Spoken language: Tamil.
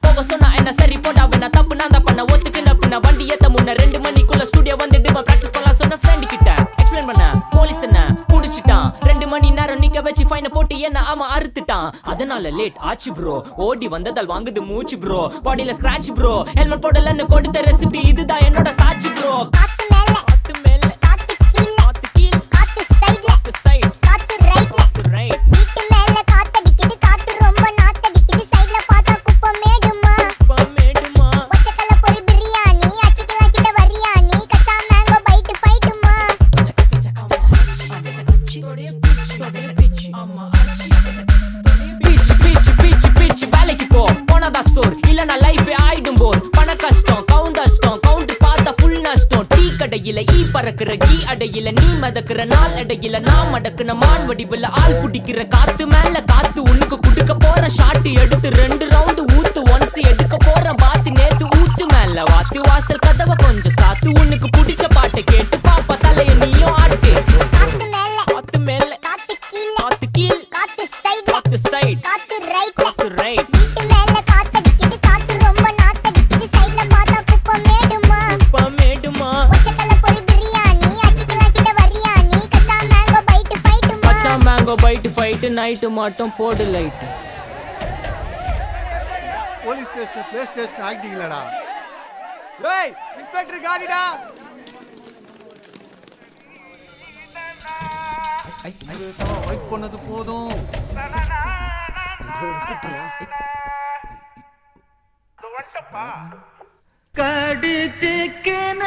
போக சொன்னா என்ன சரி போடா வேணா தப்பு நான் தான் பண்ண ஒத்துக்குன பின்ன வண்டி ஏத்த முன்ன 2 மணிக்குள்ள ஸ்டுடியோ வந்துட்டு பிராக்டிஸ் பண்ணலாம் சொன்ன ஃப்ரெண்ட் கிட்ட எக்ஸ்பிளைன் பண்ண போலீஸ் என்ன புடிச்சிட்டான் 2 மணி நேரம் நிக்க வச்சு ஃபைனை போட்டு என்ன அவன் அறுத்துட்டான் அதனால லேட் ஆச்சு ப்ரோ ஓடி வந்ததால் வாங்குது மூச்சு ப்ரோ பாடியில ஸ்கிராட்ச் ப்ரோ ஹெல்மெட் போடலன்னு கொடுத்த ரெசிபி இதுதான் என்னோட சாட்சி ப்ரோ காத்து மேல காத்து கீழ காத்து சைடு காத்து ரைட் வீட்டு மேல காத்தடிக்குது காத்து ரொம்ப நாத்தடிக்குது சைடுல பார்த்தா குப்பை மேடுமா ஒச்சக்கல்ல பொரி பிரியாணி அச்சிக்கலாம் கிட்ட வரியாணி கச்சா மேங்கோ பைட் ஃபைட்டுமா பிச் வேலைக்கு போ போனதா சோர் இல்லனா லைஃபே ஆயிடும் போர் பண கஷ்டம் கவுண்ட் பார்த்தா ஃபுல் நஷ்டம் டீ கடையில ஈ பறக்குற கீ அடையில நீ மதக்குற நாள் அடையில நான் மடக்குன மான் வடிவுல ஆள் புடிக்கிற காத்து மேல காத்து உனக்கு குடுக்க போற ஷாட் எடுத்து 2 ரவுண்ட் ஊத்து ஒன்ஸ் எடுக்க போற பாத்து நேத்து ஊத்து மேல வாத்து வாசல் கதவை கொஞ்சம் சாத்து உனக்கு பிடிச்ச பாட்டை கேட்டு பாப்பா தலைய நீயும் ஆட்டு காத்து மேல காத்து கீழ காத்து சைடு காத்து ரைட் வீட்டு மேல காத்தடிக்குது காத்து ரொம்ப நாத்தடிக்குது சைடுல பார்த்தா குப்பை மேடுமா ஒச்சக்கல்ல பொரி பிரியாணி அச்சிக்கலாம் கிட்ட வரியானி கச்சா மேங்கோ பைட் ஃபைட் நைட் மட்டும் போடு light police station play station ஆக்கிட்டீங்களடா ஏய் இன்ஸ்பெக்டர் காடிடா வெயிட் பண்ணது போதும் கடிச்சிக்கன